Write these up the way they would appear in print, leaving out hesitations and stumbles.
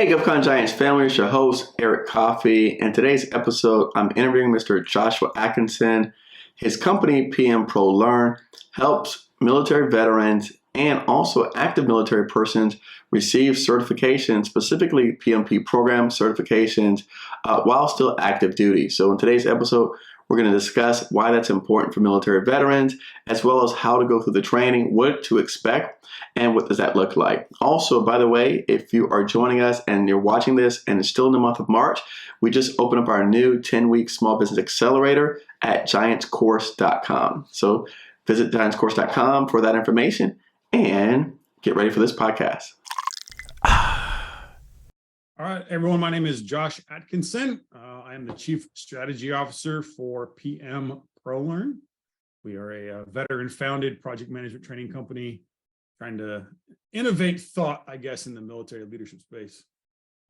Hey, GovCon Giants family, it's your host, Eric Coffie. And today's episode, I'm interviewing Mr. Joshua Atkinson. His company, PM ProLearn, helps military veterans and also active military persons receive certifications, specifically PMP program certifications, while still active duty. So in today's episode, we're going to discuss why that's important for military veterans, as well as how to go through the training, what to expect, and what does that look like. Also, by the way, if you are joining us and you're watching this and it's still in the month of March, we just opened up our new 10-week small business accelerator at giantscourse.com. So visit giantscourse.com for that information and get ready for this podcast. All right, everyone, my name is Josh Atkinson. I am the Chief Strategy Officer for PM ProLearn. We are a veteran-founded project management training company trying to innovate thought, I guess, in the military leadership space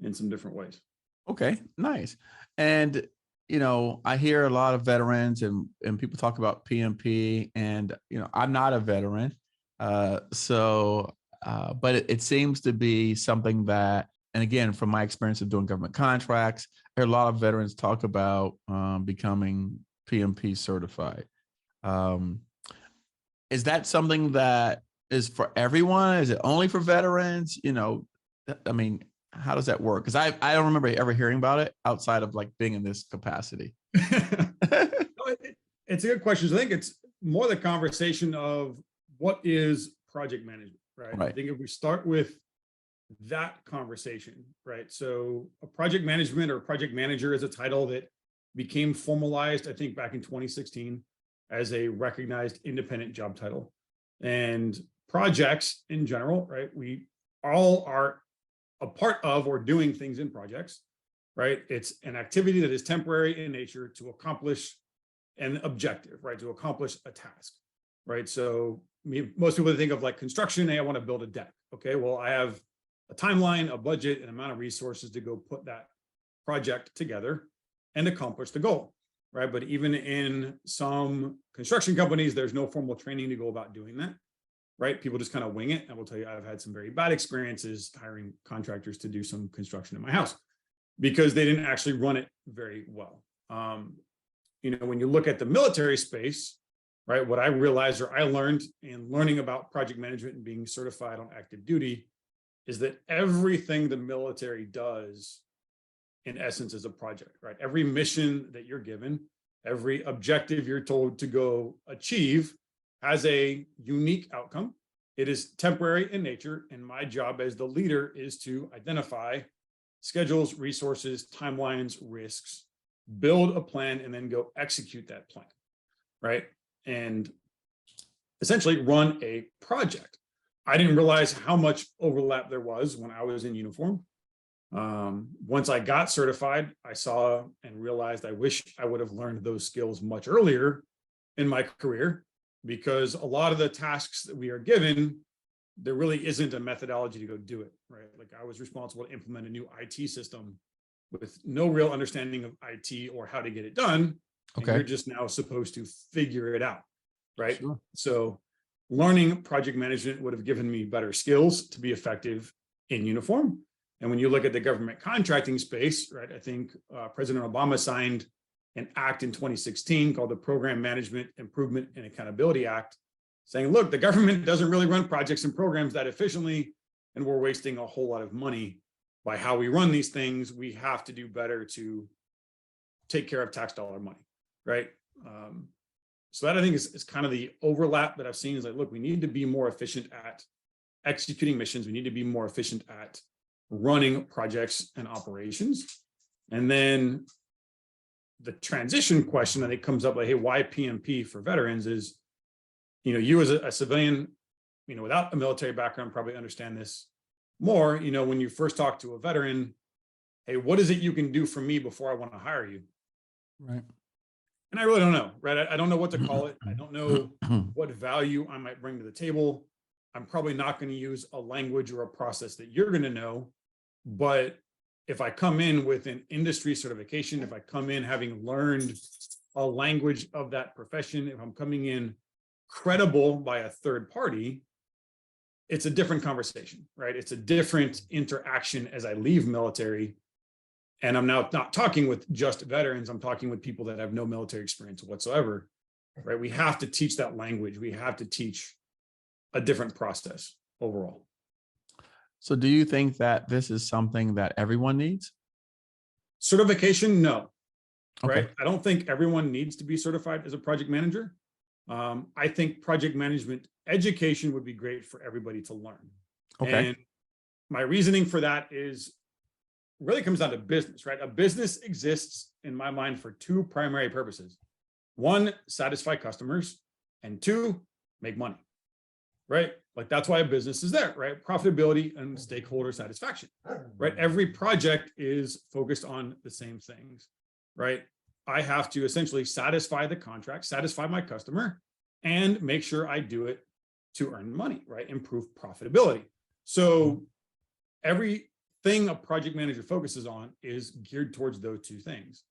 in some different ways. Okay, nice. And, you know, I hear a lot of veterans and people talk about PMP, and, you know, I'm not a veteran. But it seems to be something that, and again, from my experience of doing government contracts, I hear a lot of veterans talk about becoming PMP certified. Is that something that is for everyone? Is it only for veterans? You know, I mean, how does that work? Because I don't remember ever hearing about it outside of like being in this capacity. It's a good question. So I think it's more the conversation of what is project management, right? I think if we start with that conversation, right? So a project management or project manager is a title that became formalized, I think, back in 2016 as a recognized independent job title. And projects in general, right? We all are a part of or doing things in projects, right? It's an activity that is temporary in nature to accomplish an objective, right? To accomplish a task, right? So most people think of like construction, hey, I want to build a deck. Okay, well, I have a timeline, a budget, an amount of resources to go put that project together and accomplish the goal, right? But even in some construction companies, there's no formal training to go about doing that, right? People just kind of wing it. I will tell you, I've had some very bad experiences hiring contractors to do some construction in my house because they didn't actually run it very well. You know, when you look at the military space, right, what I realized or I learned in learning about project management and being certified on active duty is that everything the military does, in essence, is a project, right? Every mission that you're given, every objective you're told to go achieve has a unique outcome. It is temporary in nature, and my job as the leader is to identify schedules, resources, timelines, risks, build a plan, and then go execute that plan, right? And essentially run a project. I didn't realize how much overlap there was when I was in uniform. Once I got certified, I saw and realized I wish I would have learned those skills much earlier in my career, because a lot of the tasks that we are given, there really isn't a methodology to go do it, right? Like I was responsible to implement a new IT system with no real understanding of IT or how to get it done. Okay. And you're just now supposed to figure it out, right? Sure. So learning project management would have given me better skills to be effective in uniform. And when you look at the government contracting space, right, I think President Obama signed an act in 2016 called the Program Management Improvement and Accountability Act, saying, look, the government doesn't really run projects and programs that efficiently, and we're wasting a whole lot of money by how we run these things. We have to do better to take care of tax dollar money, right? So that I think is kind of the overlap that I've seen is like, look, we need to be more efficient at executing missions. We need to be more efficient at running projects and operations. And then the transition question that it comes up like, hey, why PMP for veterans is, you know, you as a civilian, you know, without a military background, probably understand this more. You know, when you first talk to a veteran, hey, what is it you can do for me before I want to hire you? Right. And I really don't know, right? I don't know what to call it. I don't know what value I might bring to the table. I'm probably not going to use a language or a process that you're going to know. But if I come in with an industry certification, if I come in having learned a language of that profession, if I'm coming in credible by a third party, it's a different conversation, right? It's a different interaction as I leave military. And I'm now not talking with just veterans. I'm talking with people that have no military experience whatsoever, right? We have to teach that language. We have to teach a different process overall. So do you think that this is something that everyone needs? Certification, no. Okay. Right? I don't think everyone needs to be certified as a project manager. I think project management education would be great for everybody to learn. Okay. And my reasoning for that is really comes down to business, right? A business exists in my mind for two primary purposes. One, satisfy customers, and two, make money, right? Like that's why a business is there, right? Profitability and stakeholder satisfaction, right? Every project is focused on the same things, right? I have to essentially satisfy the contract, satisfy my customer, and make sure I do it to earn money, right? Improve profitability. So everything a project manager focuses on is geared towards those two things.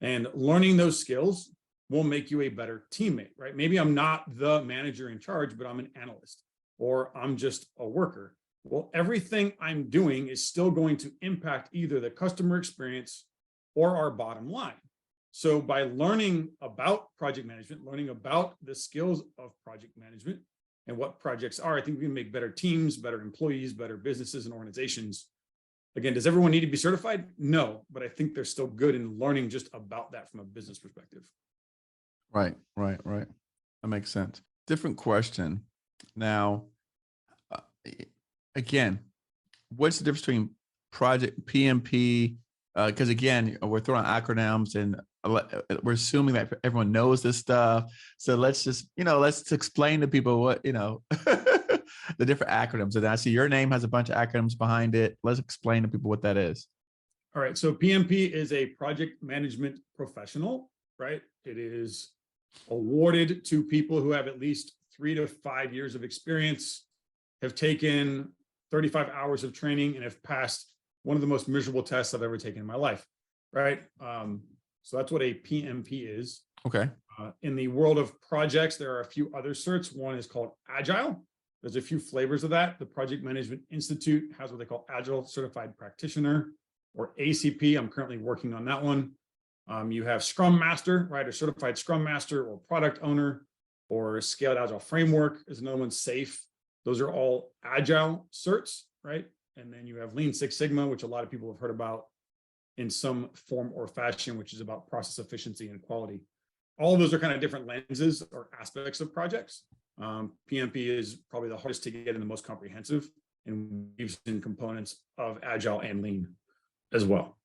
And learning those skills will make you a better teammate, right? Maybe I'm not the manager in charge, but I'm an analyst, or I'm just a worker. Well, everything I'm doing is still going to impact either the customer experience or our bottom line. So by learning about project management, learning about the skills of project management and what projects are, I think we can make better teams, better employees, better businesses and organizations. Again, does everyone need to be certified? No, but I think they're still good in learning just about that from a business perspective. Right. That makes sense. Different question. Now, again, what's the difference between project PMP? Because again, we're throwing acronyms and we're assuming that everyone knows this stuff. So let's just, let's explain to people what, the different acronyms. And I see your name has a bunch of acronyms behind it. Let's explain to people what that is. All right. So PMP is a project management professional, right? It is awarded to people who have at least 3 to 5 years of experience, have taken 35 hours of training, and have passed one of the most miserable tests I've ever taken in my life, right? So that's what a PMP is. Okay. In the world of projects, there are a few other certs. One is called Agile. There's a few flavors of that. The Project Management Institute has what they call Agile Certified Practitioner, or ACP. I'm currently working on that one. You have Scrum Master, right? A certified Scrum Master, or Product Owner, or Scaled Agile Framework is another one. SAFe. Those are all Agile certs, right? And then you have Lean Six Sigma, which a lot of people have heard about in some form or fashion, which is about process efficiency and quality. All of those are kind of different lenses or aspects of projects. PMP is probably the hardest to get and the most comprehensive, and weaves in components of Agile and Lean as well.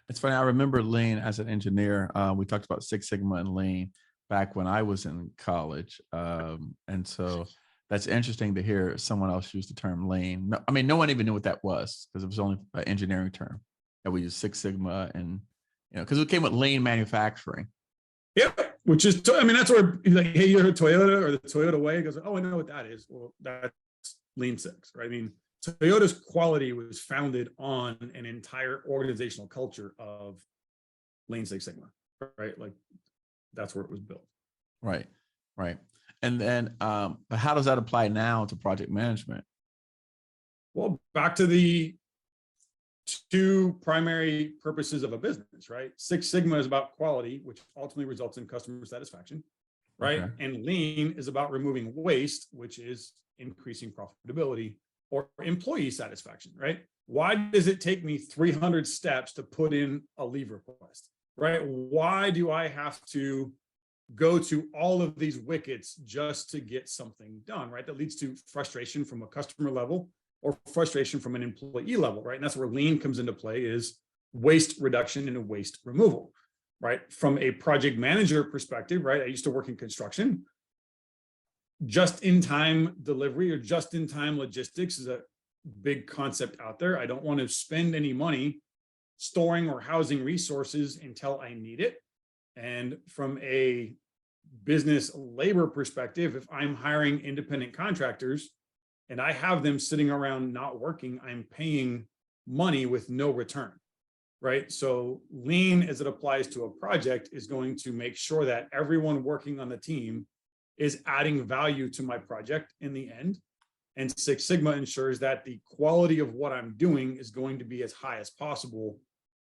It's funny. I remember Lean as an engineer. We talked about Six Sigma and Lean back when I was in college. And so that's interesting to hear someone else use the term Lean. No, I mean, no one even knew what that was because it was only an engineering term that we use Six Sigma and, because it came with Lean manufacturing. Yeah, which is, I mean, that's where like, hey, you're a Toyota or the Toyota way. He goes, oh, I know what that is. Well, that's Lean Six, right? I mean, Toyota's quality was founded on an entire organizational culture of Lean Six Sigma, right? Like that's where it was built. Right. And then, but how does that apply now to project management? Well, back to the two primary purposes of a business, right? Six Sigma is about quality, which ultimately results in customer satisfaction, right? Okay. And Lean is about removing waste, which is increasing profitability or employee satisfaction, right? Why does it take me 300 steps to put in a leave request, right? Why do I have to go to all of these wickets just to get something done, right? That leads to frustration from a customer level or frustration from an employee level, right? And that's where Lean comes into play, is waste reduction and waste removal, right? From a project manager perspective, right? I used to work in construction. Just-in-time delivery or just-in-time logistics is a big concept out there. I don't want to spend any money storing or housing resources until I need it. And from a business labor perspective, if I'm hiring independent contractors and I have them sitting around not working, I'm paying money with no return, right? So Lean, as it applies to a project, is going to make sure that everyone working on the team is adding value to my project in the end. And Six Sigma ensures that the quality of what I'm doing is going to be as high as possible,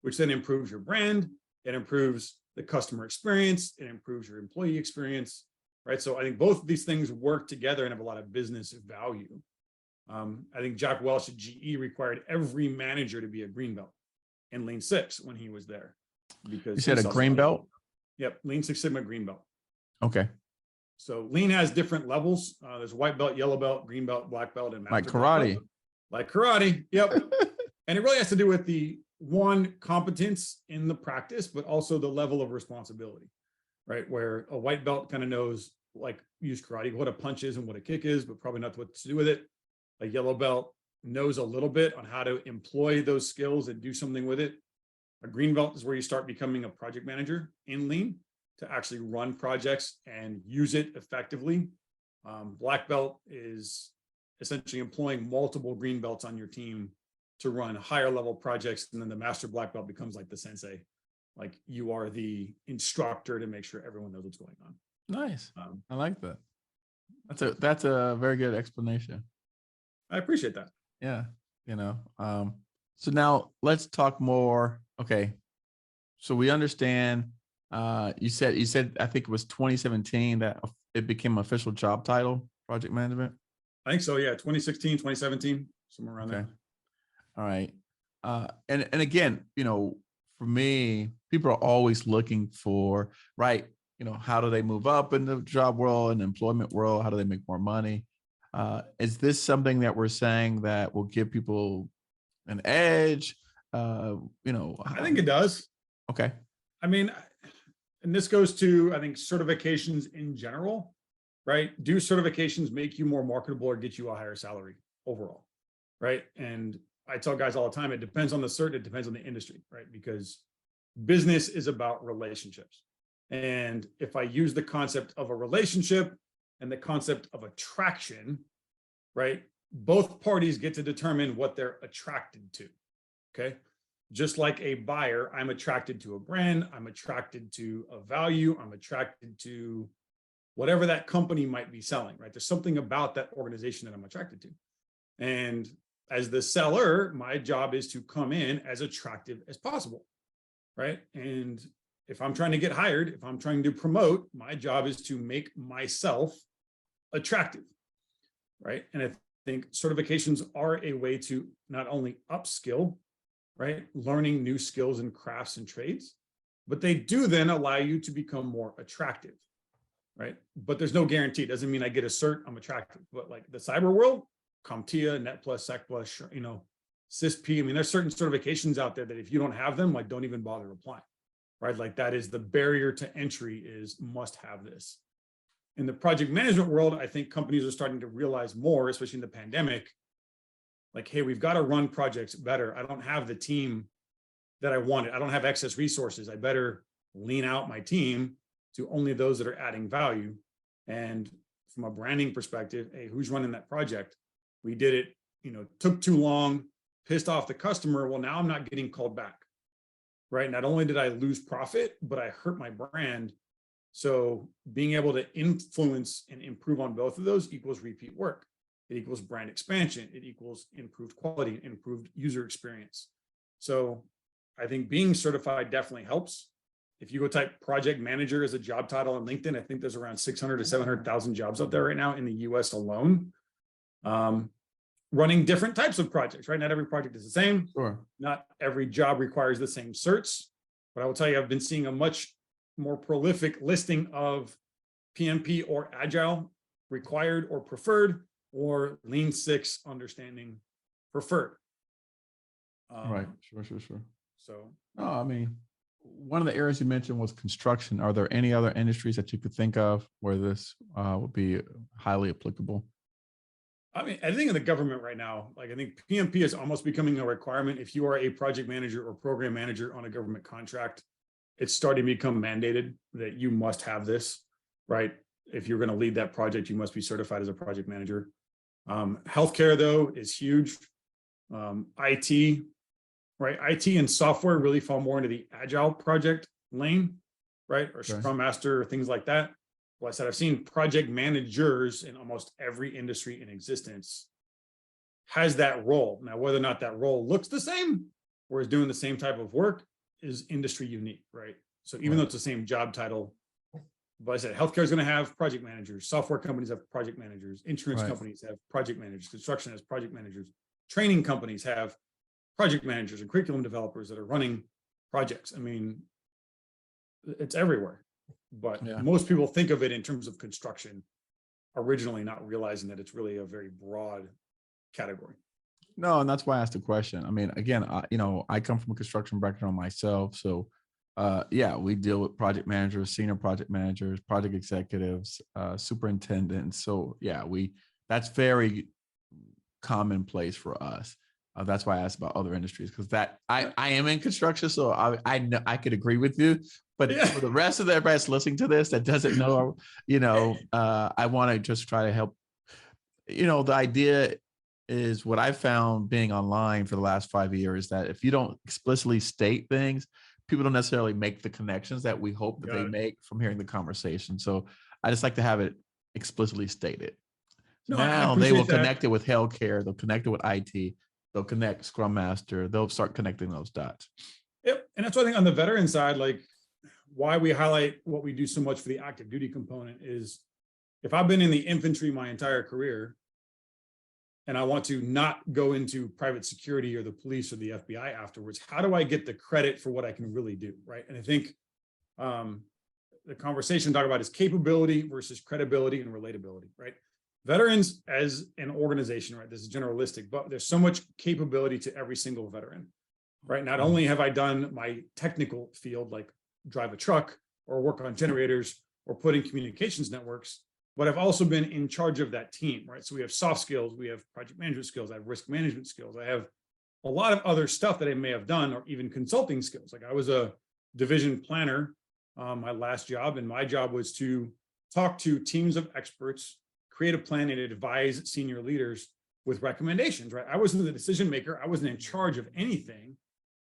which then improves your brand. It improves the customer experience. It improves your employee experience, right? So I think both of these things work together and have a lot of business value. I think Jack Welch at GE required every manager to be a green belt in Lean Six when he was there. Because you said a green belt? Yep, Lean Six Sigma green belt. Okay. So Lean has different levels. There's white belt, yellow belt, green belt, black belt, and like karate. Like karate. Yep. And it really has to do with the one, competence in the practice, but also the level of responsibility, right? Where a white belt kind of knows, like, use karate, what a punch is and what a kick is, but probably not what to do with it. A yellow belt knows a little bit on how to employ those skills and do something with it. A green belt is where you start becoming a project manager in Lean to actually run projects and use it effectively. Black belt is essentially employing multiple green belts on your team to run higher level projects. And then the master black belt becomes like the sensei, like you are the instructor to make sure everyone knows what's going on. Nice. I like that. That's a very good explanation. I appreciate that. Yeah. So now let's talk more. Okay. So we understand, you said, I think it was 2017 that it became an official job title, project management. I think so. Yeah. 2016, 2017, somewhere around there. All right. And again, for me, people are always looking for, right, how do they move up in the job world and employment world? How do they make more money? Is this something that we're saying that will give people an edge? I think it does. Okay. I mean, and this goes to, I think, certifications in general, right? Do certifications make you more marketable or get you a higher salary overall, right? And I tell guys all the time, it depends on the cert, it depends on the industry, right? Because business is about relationships. And if I use the concept of a relationship and the concept of attraction, right? Both parties get to determine what they're attracted to, okay? Just like a buyer, I'm attracted to a brand, I'm attracted to a value, I'm attracted to whatever that company might be selling, right? There's something about that organization that I'm attracted to. And as the seller, my job is to come in as attractive as possible, right? And if I'm trying to get hired, if I'm trying to promote, my job is to make myself attractive, right? And I think certifications are a way to not only upskill, right? Learning new skills and crafts and trades, but they do then allow you to become more attractive, right? But there's no guarantee. It doesn't mean I get a cert, I'm attractive. But like the cyber world, CompTIA, NetPlus, SecPlus, CISP. I mean, there's certain certifications out there that if you don't have them, like don't even bother applying, right? Like that is the barrier to entry, is must have this. In the project management world, I think companies are starting to realize more, especially in the pandemic, like, hey, we've got to run projects better. I don't have the team that I wanted. I don't have excess resources. I better lean out my team to only those that are adding value. And from a branding perspective, hey, who's running that project? We did it, took too long, pissed off the customer. Well, now I'm not getting called back, right? Not only did I lose profit, but I hurt my brand. So being able to influence and improve on both of those equals repeat work. It equals brand expansion. It equals improved quality, improved user experience. So I think being certified definitely helps. If you go type project manager as a job title on LinkedIn, I think there's around 600 to 700,000 jobs out there right now in the US alone. Running different types of projects, right? Not every project is the same. Sure. Not every job requires the same certs, but I will tell you, I've been seeing a much more prolific listing of PMP or Agile required or preferred, or Lean Six understanding preferred. Right. Sure. So, I mean, one of the areas you mentioned was construction. Are there any other industries that you could think of where this would be highly applicable? I mean, I think in the government right now, like I think PMP is almost becoming a requirement. If you are a project manager or program manager on a government contract, it's starting to become mandated that you must have this, right? If you're going to lead that project, you must be certified as a project manager. Healthcare, though, is huge. IT, right? IT and software really fall more into the agile project lane, right? Or Scrum Master or things like that. Well, I said, I've seen project managers in almost every industry in existence has that role. Now, whether or not that role looks the same or is doing the same type of work is industry unique, right? So even though it's the same job title, but I said healthcare is going to have project managers, software companies have project managers, insurance companies have project managers, construction has project managers, training companies have project managers and curriculum developers that are running projects. I mean, it's everywhere, but most people think of it in terms of construction, originally not realizing that it's really a very broad category. No, and that's why I asked the question. I mean, again, I come from a construction background myself, so we deal with project managers, senior project managers, project executives, superintendents. So that's very commonplace for us. That's why I asked about other industries, because I am in construction, so I know I could agree with you. But for the rest of everybody that's listening to this that doesn't know, I want to just try to help. The idea is what I've found being online for the last 5 years, that if you don't explicitly state things, people don't necessarily make the connections that we hope that they make from hearing the conversation. So I just like to have it explicitly stated. So now they will connect it with healthcare. They'll connect it with IT. They'll connect Scrum Master. They'll start connecting those dots. Yep. And that's what I think on the veteran side, like why we highlight what we do so much for the active duty component is if I've been in the infantry my entire career and I want to not go into private security or the police or the FBI afterwards, how do I get the credit for what I can really do, right? And I think the conversation talk about is capability versus credibility and relatability, right? Veterans as an organization, right? This is generalistic, but there's so much capability to every single veteran, right? Not only have I done my technical field, like drive a truck or work on generators or put in communications networks, but I've also been in charge of that team, right? So we have soft skills, we have project management skills, I have risk management skills, I have a lot of other stuff that I may have done, or even consulting skills. Like I was a division planner, my last job, and my job was to talk to teams of experts, create a plan, and advise senior leaders with recommendations, right? I wasn't the decision maker, I wasn't in charge of anything,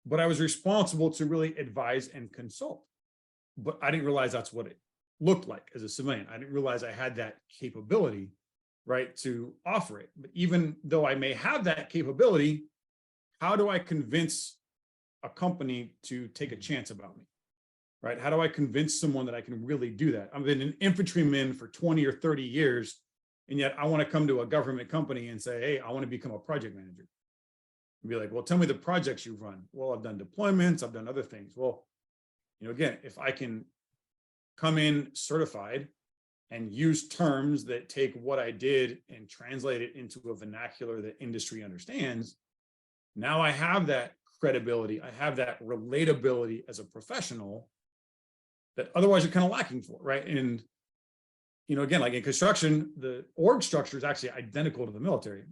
but I was responsible to really advise and consult. But I didn't realize that's what it looked like as a civilian. I didn't realize I had that capability, right, to offer it. But even though I may have that capability, how do I convince a company to take a chance about me, right? How do I convince someone that I can really do that? I've been an infantryman for 20 or 30 years, and yet I want to come to a government company and say, hey, I want to become a project manager. And be like, well, tell me the projects you've run. Well, I've done deployments, I've done other things. Well, again, if I can come in certified and use terms that take what I did and translate it into a vernacular that industry understands, now I have that credibility, I have that relatability as a professional that otherwise you're kind of lacking for, right? And, again, like in construction, the org structure is actually identical to the military,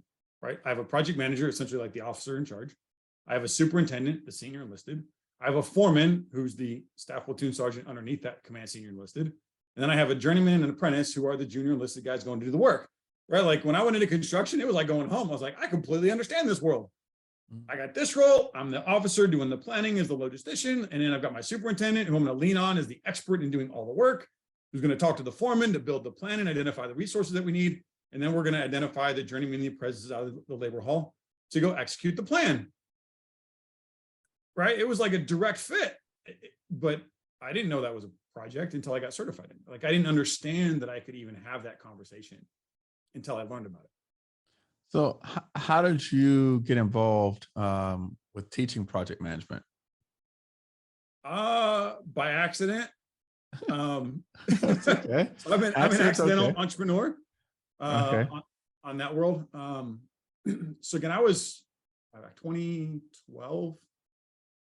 right? I have a project manager, essentially like the officer in charge. I have a superintendent, the senior enlisted. I have a foreman who's the staff platoon sergeant underneath that command senior enlisted. And then I have a journeyman and an apprentice who are the junior enlisted guys going to do the work, right? Like when I went into construction, it was like going home. I was like, I completely understand this world. I got this role. I'm the officer doing the planning as the logistician. And then I've got my superintendent who I'm going to lean on as the expert in doing all the work, who's going to talk to the foreman to build the plan and identify the resources that we need. And then we're going to identify the journeyman and the apprentices out of the labor hall to go execute the plan. Right? It was like a direct fit, but I didn't know that was a project until I got certified in it. Like I didn't understand that I could even have that conversation until I learned about it. So how did you get involved with teaching project management? By accident. Okay. So I'm an accidental entrepreneur on that world. So again, I was 2012.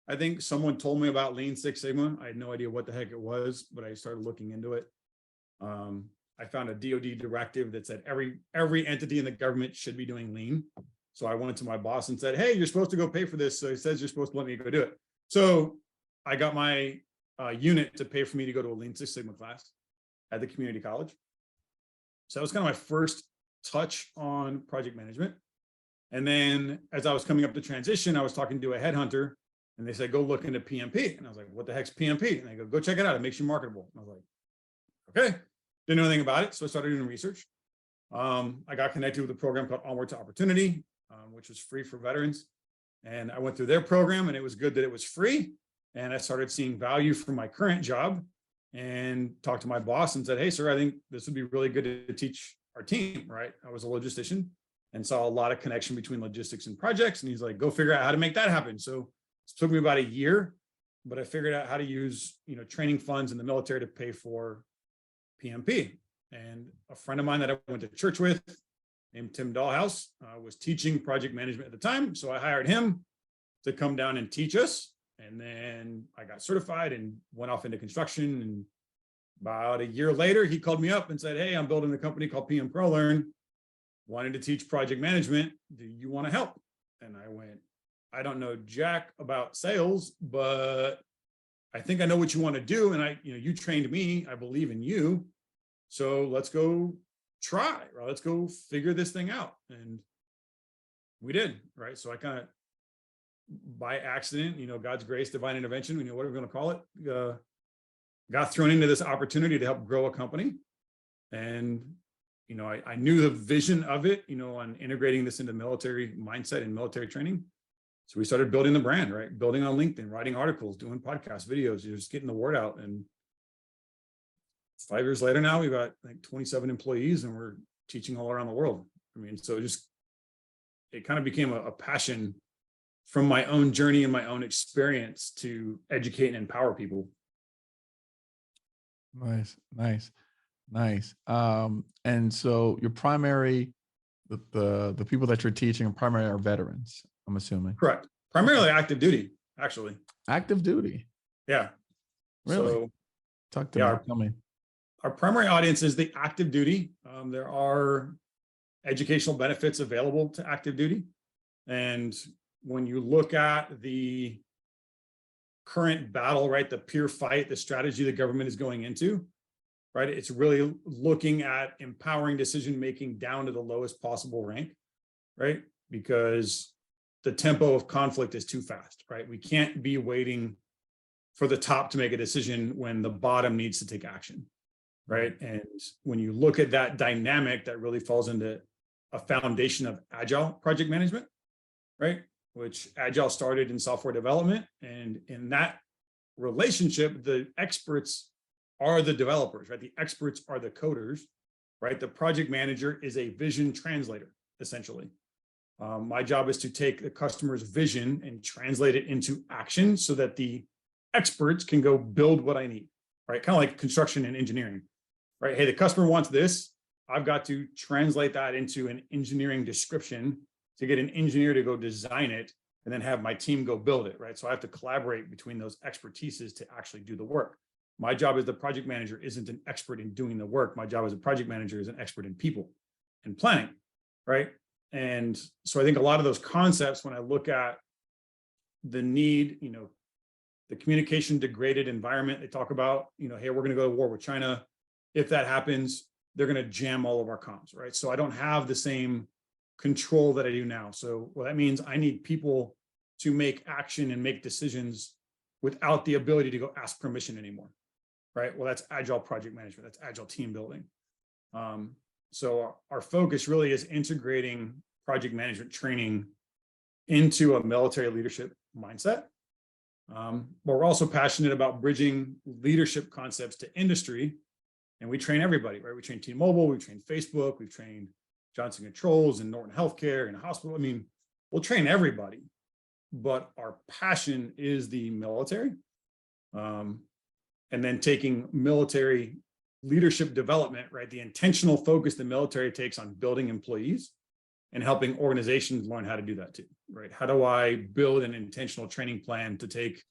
I think someone told me about Lean Six Sigma. I had no idea what the heck it was, but I started looking into it. I found a DoD directive that said every entity in the government should be doing Lean. So I went to my boss and said, hey, you're supposed to go pay for this. So he says you're supposed to let me go do it. So I got my unit to pay for me to go to a Lean Six Sigma class at the community college. So that was kind of my first touch on project management. And then as I was coming up to transition, I was talking to a headhunter and they said, go look into PMP. And I was like, what the heck's PMP? And they go check it out. It makes you marketable. And I was like, okay. Didn't know anything about it. So I started doing research. I got connected with a program called Onward to Opportunity. which was free for veterans. And I went through their program, and it was good that it was free. And I started seeing value from my current job and talked to my boss and said, hey, sir, I think this would be really good to teach our team, right? I was a logistician and saw a lot of connection between logistics and projects. And he's like, go figure out how to make that happen. So it took me about a year, but I figured out how to use, training funds in the military to pay for PMP. And a friend of mine that I went to church with named Tim Dahlhaus was teaching project management at the time. So I hired him to come down and teach us. And then I got certified and went off into construction. And about a year later, he called me up and said, hey, I'm building a company called PM ProLearn, wanted to teach project management. Do you want to help? And I went, I don't know jack about sales, but I think I know what you want to do. And you trained me. I believe in you. So let's go try, right? Let's go figure this thing out. And we did, right? So I kind of, by accident, God's grace, divine intervention, what are we going to call it? Got thrown into this opportunity to help grow a company. And, I knew the vision of it, on integrating this into military mindset and military training. So we started building the brand, right? Building on LinkedIn, writing articles, doing podcasts, videos, just getting the word out. And 5 years later now, we've got like 27 employees and we're teaching all around the world. So it kind of became a passion from my own journey and my own experience to educate and empower people. Nice. And so your primary, the people that you're teaching primarily are veterans, I'm assuming. Correct. Primarily active duty, actually. Active duty. Yeah. Really? So, talk to me. Our primary audience is the active duty. There are educational benefits available to active duty. And when you look at the current battle, right, the peer fight, the strategy the government is going into, right, it's really looking at empowering decision-making down to the lowest possible rank, right? Because the tempo of conflict is too fast, right? We can't be waiting for the top to make a decision when the bottom needs to take action, right? And when you look at that dynamic, that really falls into a foundation of agile project management, right? Which agile started in software development. And in that relationship, the experts are the developers, right? The experts are the coders, right? The project manager is a vision translator, essentially. My job is to take the customer's vision and translate it into action so that the experts can go build what I need, right? Kind of like construction and engineering, right? Hey, the customer wants this. I've got to translate that into an engineering description to get an engineer to go design it and then have my team go build it, right? So I have to collaborate between those expertises to actually do the work. My job as the project manager isn't an expert in doing the work. My job as a project manager is an expert in people and planning, right? And so I think a lot of those concepts, when I look at the need, the communication degraded environment, they talk about, hey, we're going to go to war with China. If that happens, they're going to jam all of our comms, right? So I don't have the same control that I do now. So what that means, I need people to make action and make decisions without the ability to go ask permission anymore, right? Well, that's agile project management. That's agile team building. So our focus really is integrating project management training into a military leadership mindset. But we're also passionate about bridging leadership concepts to industry. And we train everybody, right? We train T-Mobile, we train Facebook, we've trained Johnson Controls and Norton Healthcare and hospital. We'll train everybody, but our passion is the military. And then taking military leadership development, right? The intentional focus the military takes on building employees and helping organizations learn how to do that too, right? How do I build an intentional training plan to take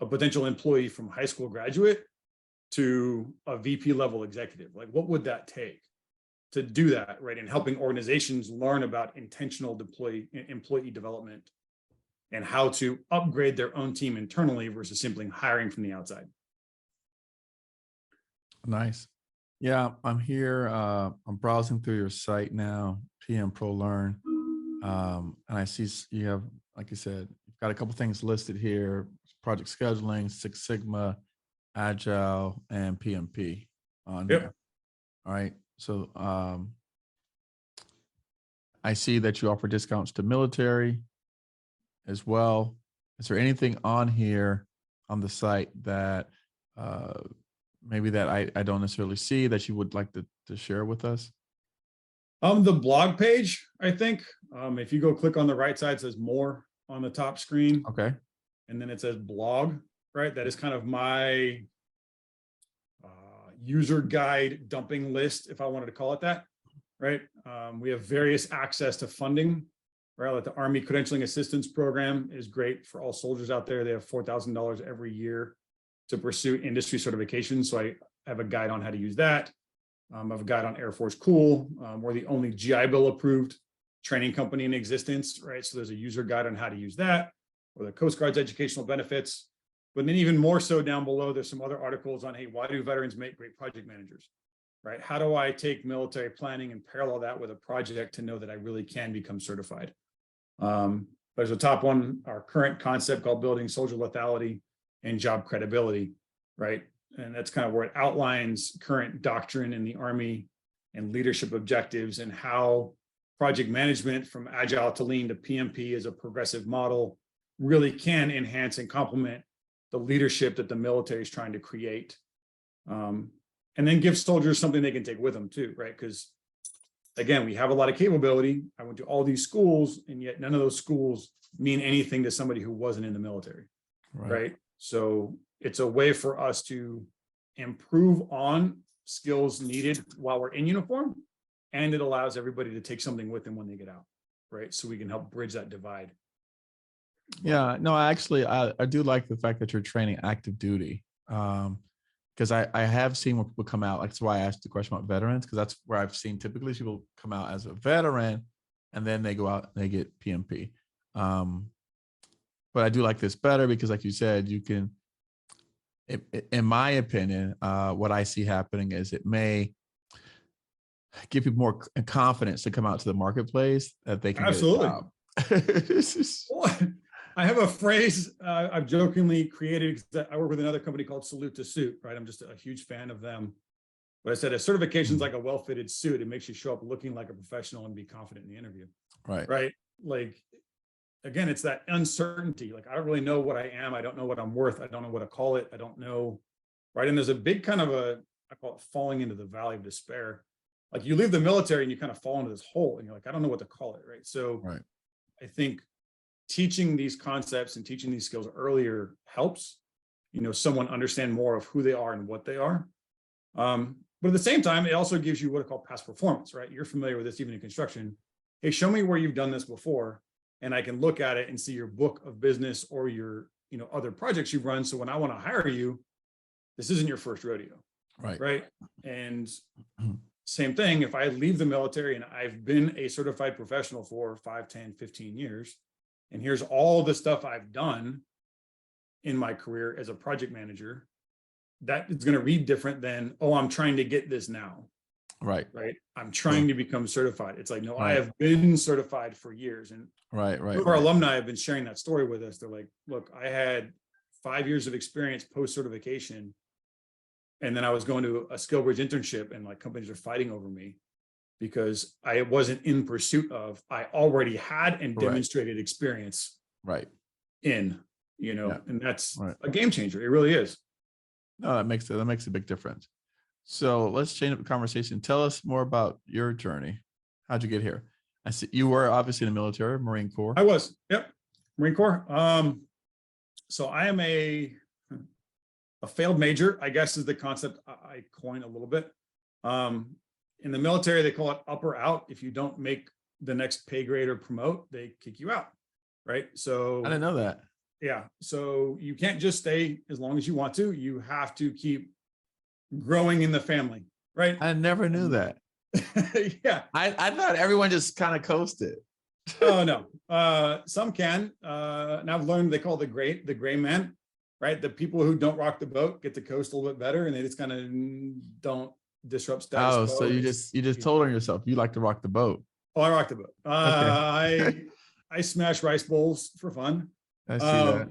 a potential employee from high school graduate to a VP level executive? Like, what would that take to do that, right? And helping organizations learn about intentional employee development and how to upgrade their own team internally versus simply hiring from the outside. Nice. Yeah, I'm here. I'm browsing through your site now, PM ProLearn. And I see you have, like you said, you've got a couple things listed here: project scheduling, Six Sigma, Agile, and PMP on here. All right. So I see that you offer discounts to military as well. Is there anything on here on the site that maybe that I don't necessarily see that you would like to share with us? The blog page, I think, if you go click on the right side, it says more on the top screen. Okay. And then it says blog, right? That is kind of my user guide dumping list, if I wanted to call it that, right? We have various access to funding, right? Like the Army Credentialing Assistance Program is great for all soldiers out there. They have $4,000 every year to pursue industry certification. So I have a guide on how to use that. I have a guide on Air Force Cool. We're the only GI Bill approved training company in existence, right? So there's a user guide on how to use that, or the Coast Guard's educational benefits. But then even more so down below, there's some other articles on, hey, why do veterans make great project managers, right? How do I take military planning and parallel that with a project to know that I really can become certified? There's a top one, our current concept called building soldier lethality and job credibility, right? And that's kind of where it outlines current doctrine in the Army and leadership objectives and how project management from agile to lean to PMP as a progressive model really can enhance and complement the leadership that the military is trying to create. And then give soldiers something they can take with them too, right? Because again, we have a lot of capability. I went to all these schools, and yet none of those schools mean anything to somebody who wasn't in the military, right? So it's a way for us to improve on skills needed while we're in uniform, and it allows everybody to take something with them when they get out, right? So we can help bridge that divide. Yeah, no, actually, I do like the fact that you're training active duty, because I have seen when people come out, like, that's why I asked the question about veterans, because that's where I've seen typically people come out as a veteran and then they go out and they get PMP. But I do like this better because, like you said, you can, in my opinion, what I see happening is it may give people more confidence to come out to the marketplace that they can Absolutely. get a job. I have a phrase I've jokingly created because I work with another company called Salute to Suit, right? I'm just a huge fan of them. But I said a certification is like a well-fitted suit. It makes you show up looking like a professional and be confident in the interview. Right. Like, again, it's that uncertainty. Like, I don't really know what I am. I don't know what I'm worth. I don't know what to call it. I don't know. Right. And there's a big kind of I call it falling into the valley of despair. Like, you leave the military and you kind of fall into this hole and you're like, I don't know what to call it. Right. So I think teaching these concepts and teaching these skills earlier helps, someone understand more of who they are and what they are. But at the same time, it also gives you what I call past performance, right? You're familiar with this even in construction. Hey, show me where you've done this before, and I can look at it and see your book of business or your, other projects you've run. So when I want to hire you, this isn't your first rodeo, right? And same thing, if I leave the military and I've been a certified professional for 5, 10, 15 years, and here's all the stuff I've done in my career as a project manager, that is going to read different than, oh, I'm trying to get this now. Right. I'm trying to become certified. It's like, no, I have been certified for years. And our alumni have been sharing that story with us. They're like, look, I had 5 years of experience post-certification, and then I was going to a SkillBridge internship, and like companies are fighting over me because I wasn't in pursuit of, I already had and demonstrated experience in, and that's a game changer. It really is. No, that makes a big difference. So let's change up the conversation. Tell us more about your journey. How'd you get here? I see you were obviously in the military, Marine Corps. I was, Marine Corps. So I am a failed major, I guess, is the concept I coined a little bit. In the military, they call it up or out. If you don't make the next pay grade or promote, they kick you out, right? So I didn't know that. Yeah. So you can't just stay as long as you want to. You have to keep growing in the family, right? I never knew that. Yeah. I thought everyone just kind of coasted. Oh, no. Some can. And I've learned they call the gray man, right? The people who don't rock the boat get to coast a little bit better, and they just kind of don't disrupt status quo. So you just told on yourself. You like to rock the boat. Oh, I rock the boat. Okay. I smash rice bowls for fun. I see that.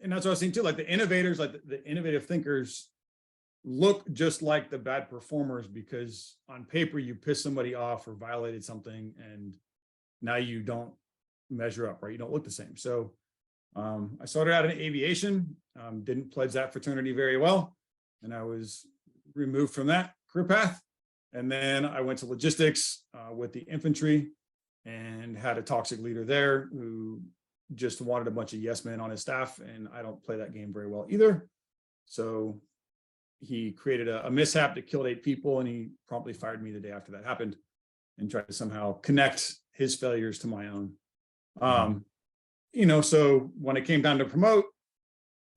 And that's what I was saying too. Like the innovators, like the innovative thinkers, look just like the bad performers because on paper you pissed somebody off or violated something and now you don't measure up, right? You don't look the same. So I started out in aviation, didn't pledge that fraternity very well, and I was removed from that career path. And then I went to logistics with the infantry and had a toxic leader there who just wanted a bunch of yes men on his staff, and I don't play that game very well either. So he created a mishap that killed 8 people, and he promptly fired me the day after that happened and tried to somehow connect his failures to my own. So when it came down to promote,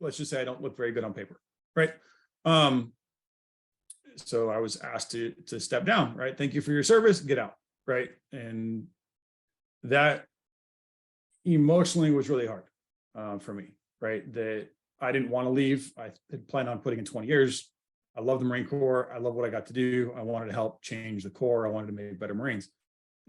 let's just say I don't look very good on paper, right? So I was asked to step down, right? Thank you for your service, get out, right? And that emotionally was really hard for me, right? That I didn't want to leave. I had planned on putting in 20 years. I love the Marine Corps. I love what I got to do. I wanted to help change the Corps. I wanted to make better Marines.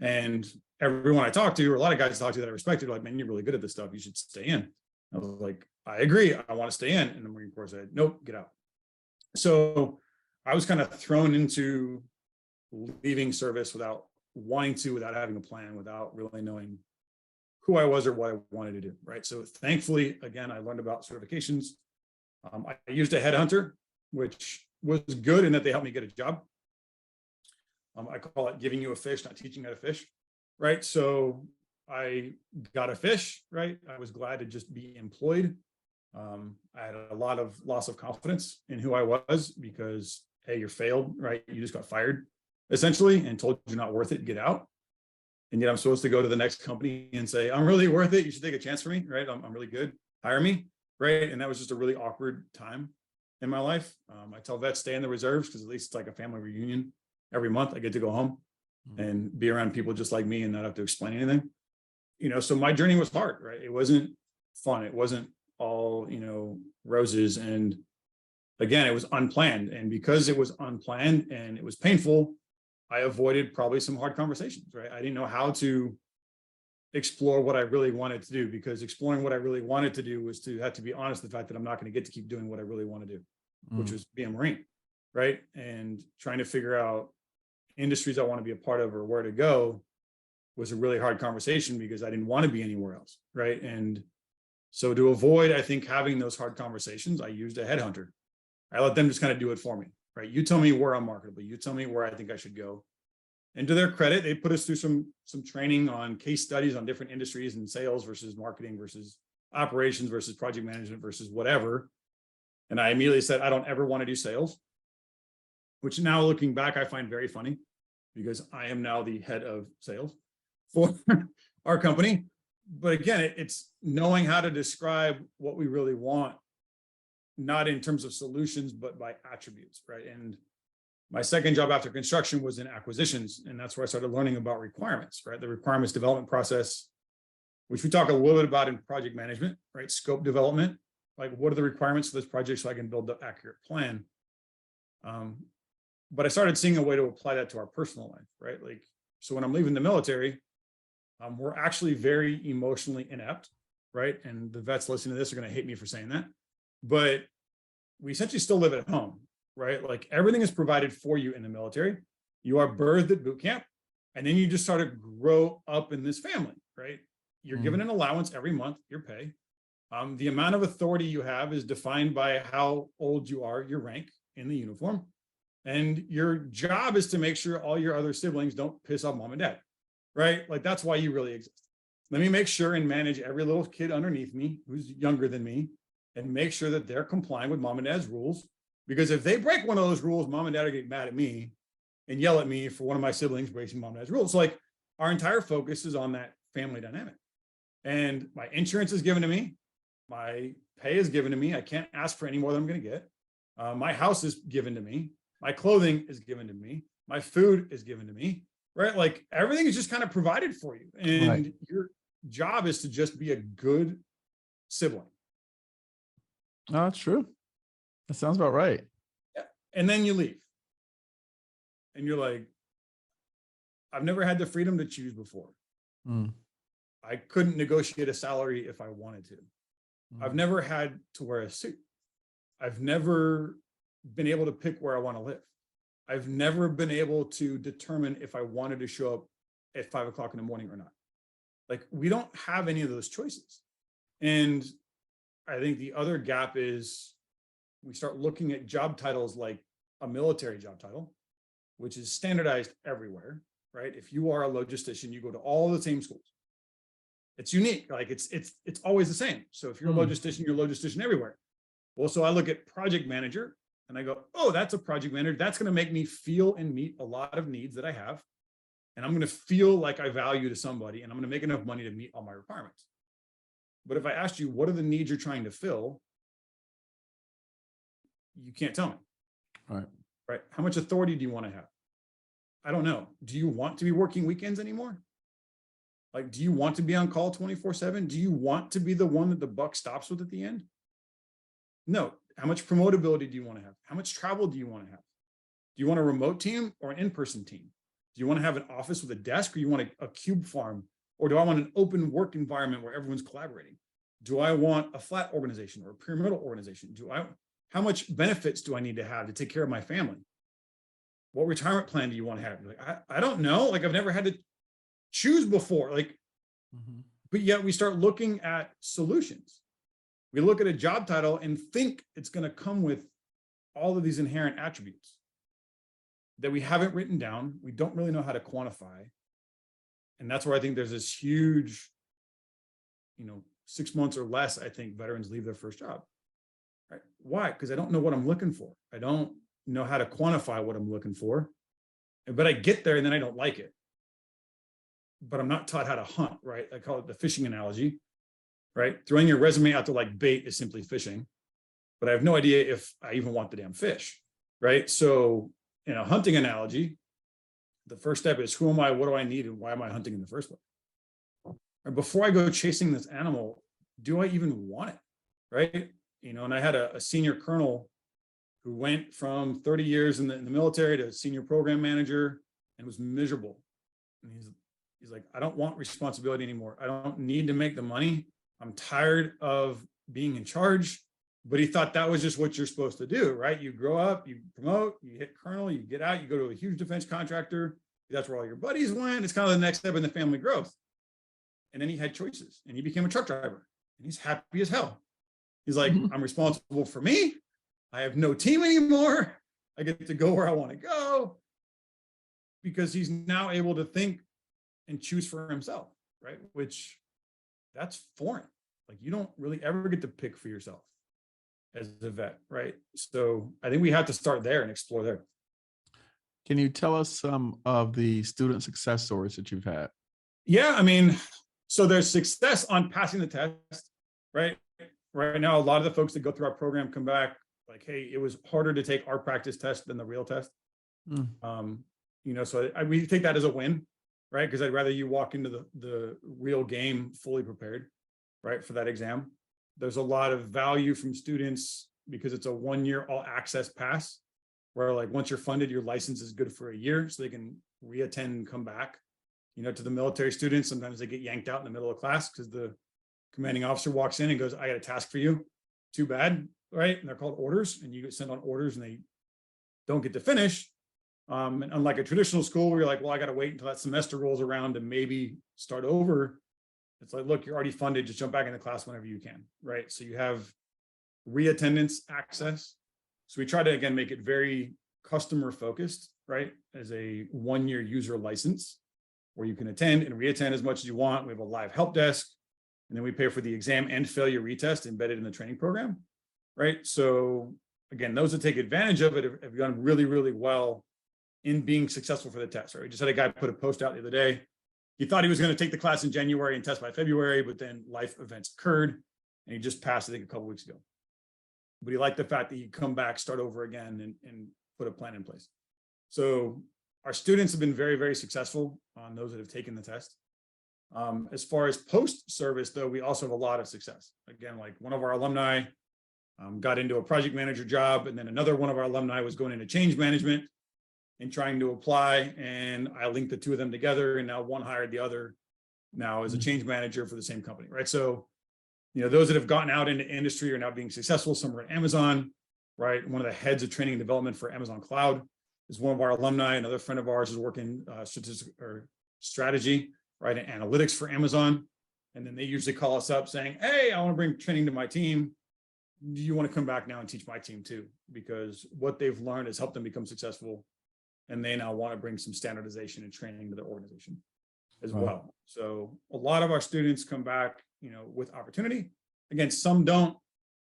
And everyone I talked to, or a lot of guys I talked to that I respected, were like, man, you're really good at this stuff. You should stay in. I was like, I agree. I want to stay in. And the Marine Corps said, nope, get out. So I was kind of thrown into leaving service without wanting to, without having a plan, without really knowing who I was or what I wanted to do, right? So thankfully, again, I learned about certifications. I used a headhunter, which was good in that they helped me get a job. I call it giving you a fish, not teaching how to fish, right? So I got a fish, right? I was glad to just be employed. I had a lot of loss of confidence in who I was because, hey, you're failed, right? You just got fired, essentially, and told you're not worth it, get out. And yet I'm supposed to go to the next company and say, I'm really worth it. You should take a chance for me, right? I'm really good. Hire me, right? And that was just a really awkward time in my life. I tell vets, stay in the reserves because at least it's like a family reunion. Every month I get to go home and be around people just like me and not have to explain anything. So my journey was hard, right? It wasn't fun. It wasn't all, roses. And again, it was unplanned. And because it was unplanned and it was painful, I avoided probably some hard conversations, right? I didn't know how to explore what I really wanted to do, because exploring what I really wanted to do was to have to be honest with the fact that I'm not going to get to keep doing what I really want to do, which was be a Marine, right? And trying to figure out industries I want to be a part of or where to go was a really hard conversation because I didn't want to be anywhere else, right? And so to avoid, I think, having those hard conversations, I used a headhunter. I let them just kind of do it for me, right? You tell me where I'm marketable. You tell me where I think I should go. And to their credit, they put us through some training on case studies on different industries and sales versus marketing versus operations versus project management versus whatever. And I immediately said, I don't ever want to do sales, which now looking back, I find very funny because I am now the head of sales for our company. But again, it's knowing how to describe what we really want, not in terms of solutions, but by attributes, right? And my second job after construction was in acquisitions. And that's where I started learning about requirements, right? The requirements development process, which we talk a little bit about in project management, right? Scope development, like what are the requirements for this project so I can build the accurate plan. But I started seeing a way to apply that to our personal life, right? Like, so when I'm leaving the military, we're actually very emotionally inept, right? And the vets listening to this are going to hate me for saying that, but we essentially still live at home, right? Like everything is provided for you in the military. You are birthed at boot camp, and then you just sort of grow up in this family, right? You're given an allowance every month, your pay. The amount of authority you have is defined by how old you are, your rank in the uniform. And your job is to make sure all your other siblings don't piss off mom and dad, right? Like that's why you really exist. Let me make sure and manage every little kid underneath me who's younger than me and make sure that they're complying with mom and dad's rules. Because if they break one of those rules, mom and dad are getting mad at me and yell at me for one of my siblings breaking mom and dad's rules. So like our entire focus is on that family dynamic. And my insurance is given to me. My pay is given to me. I can't ask for any more than I'm going to get. My house is given to me. My clothing is given to me. My food is given to me, right? Like everything is just kind of provided for you. And your job is to just be a good sibling. No, that's true. That sounds about right. Yeah. And then you leave. And you're like, I've never had the freedom to choose before. I couldn't negotiate a salary if I wanted to. I've never had to wear a suit. I've never been able to pick where I want to live. I've never been able to determine if I wanted to show up at 5 o'clock in the morning or not. Like, we don't have any of those choices. And I think the other gap is we start looking at job titles like a military job title, which is standardized everywhere, right? If you are a logistician, you go to all the same schools. It's unique, like it's always the same. So if you're a logistician, you're a logistician everywhere. Well, so I look at project manager and I go, oh, that's a project manager. That's going to make me feel and meet a lot of needs that I have. And I'm going to feel like I value to somebody, and I'm going to make enough money to meet all my requirements. But if I asked you, what are the needs you're trying to fill? You can't tell me. Right. How much authority do you want to have? I don't know. Do you want to be working weekends anymore? Like, do you want to be on call 24/7? Do you want to be the one that the buck stops with at the end? No. How much promotability do you want to have? How much travel do you want to have? Do you want a remote team or an in-person team? Do you want to have an office with a desk, or you want a cube farm? Or do I want an open work environment where everyone's collaborating? Do I want a flat organization or a pyramidal organization? How much benefits do I need to have to take care of my family? What retirement plan do you want to have? Like, I don't know. Like, I've never had to choose before. Like, but yet we start looking at solutions. We look at a job title and think it's going to come with all of these inherent attributes that we haven't written down. We don't really know how to quantify. And that's where I think there's this huge, 6 months or less, I think veterans leave their first job. Right? Why? Because I don't know what I'm looking for. I don't know how to quantify what I'm looking for. But I get there and then I don't like it. But I'm not taught how to hunt, right? I call it the fishing analogy, right? Throwing your resume out to like bait is simply fishing. But I have no idea if I even want the damn fish, right? So in a hunting analogy, the first step is, who am I, what do I need, and why am I hunting in the first place? Or before I go chasing this animal, do I even want it, right? And I had a senior colonel who went from 30 years in the military to senior program manager and was miserable. And he's like, I don't want responsibility anymore. I don't need to make the money. I'm tired of being in charge. But he thought that was just what you're supposed to do, right? You grow up, you promote, you hit colonel, you get out, you go to a huge defense contractor. That's where all your buddies went. It's kind of the next step in the family growth. And then he had choices, and he became a truck driver, and he's happy as hell. He's like, I'm responsible for me. I have no team anymore. I get to go where I want to go, because he's now able to think and choose for himself, right? Which, that's foreign. Like, you don't really ever get to pick for yourself as a vet, right? So I think we have to start there and explore there. Can you tell us some of the student success stories that you've had? Yeah, so there's success on passing the test, right? Right now, a lot of the folks that go through our program come back like, hey, it was harder to take our practice test than the real test. So we take that as a win, right? Because I'd rather you walk into the real game fully prepared, right, for that exam. There's a lot of value from students because it's a 1-year all access pass, where like once you're funded, your license is good for a year, so they can reattend and come back. To the military students, sometimes they get yanked out in the middle of class because the commanding officer walks in and goes, I got a task for you. Too bad, right? And they're called orders, and you get sent on orders and they don't get to finish. And unlike a traditional school where you're like, well, I got to wait until that semester rolls around and maybe start over. It's like, look, you're already funded, just jump back into class whenever you can, right? So you have reattendance access. So we try to, again, make it very customer focused, right? As a 1-year user license where you can attend and reattend as much as you want. We have a live help desk, and then we pay for the exam and failure retest embedded in the training program, right? So again, those that take advantage of it have done really, really well in being successful for the test, right? We just had a guy put a post out the other day. He thought he was going to take the class in January and test by February, but then life events occurred and he just passed, I think, a couple of weeks ago. But he liked the fact that he'd come back, start over again, and put a plan in place. So our students have been very, very successful on those that have taken the test. As far as post-service, though, we also have a lot of success. Again, like one of our alumni got into a project manager job, and then another one of our alumni was going into change management and trying to apply, and I linked the two of them together, and now one hired the other now as a change manager for the same company, right? So, those that have gotten out into industry are now being successful. Some are at Amazon, right? One of the heads of training and development for Amazon Cloud is one of our alumni. Another friend of ours is working strategy, right, and analytics for Amazon. And then they usually call us up saying, hey, I want to bring training to my team. Do you want to come back now and teach my team too? Because what they've learned has helped them become successful. And they now want to bring some standardization and training to their organization as well. So a lot of our students come back, with opportunity. Again, some don't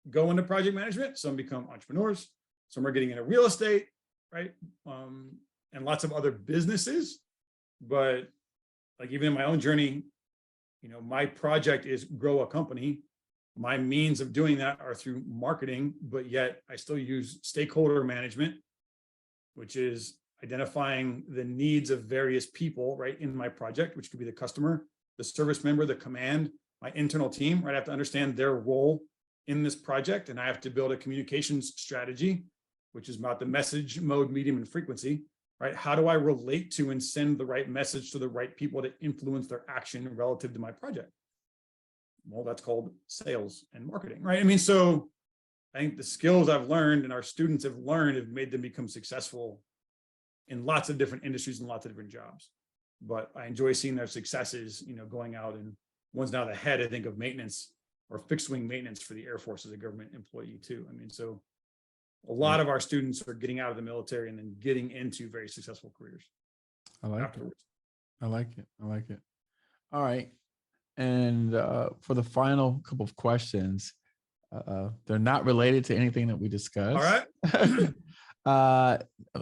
go into project management. Some become entrepreneurs. Some are getting into real estate, right? And lots of other businesses. But like even in my own journey, my project is grow a company. My means of doing that are through marketing, but yet I still use stakeholder management, which is identifying the needs of various people, right, in my project, which could be the customer, the service member, the command, my internal team, right? I have to understand their role in this project, and I have to build a communications strategy, which is about the message, mode, medium, and frequency, right? How do I relate to and send the right message to the right people to influence their action relative to my project? Well, that's called sales and marketing, right? I mean, so I think the skills I've learned and our students have learned have made them become successful in lots of different industries and lots of different jobs. But I enjoy seeing their successes, going out, and one's now the head, I think, of maintenance or fixed wing maintenance for the Air Force as a government employee too. I mean, so a lot of our students are getting out of the military and then getting into very successful careers. I like it. I like it. I like it. All right. And for the final couple of questions, they're not related to anything that we discussed. All right.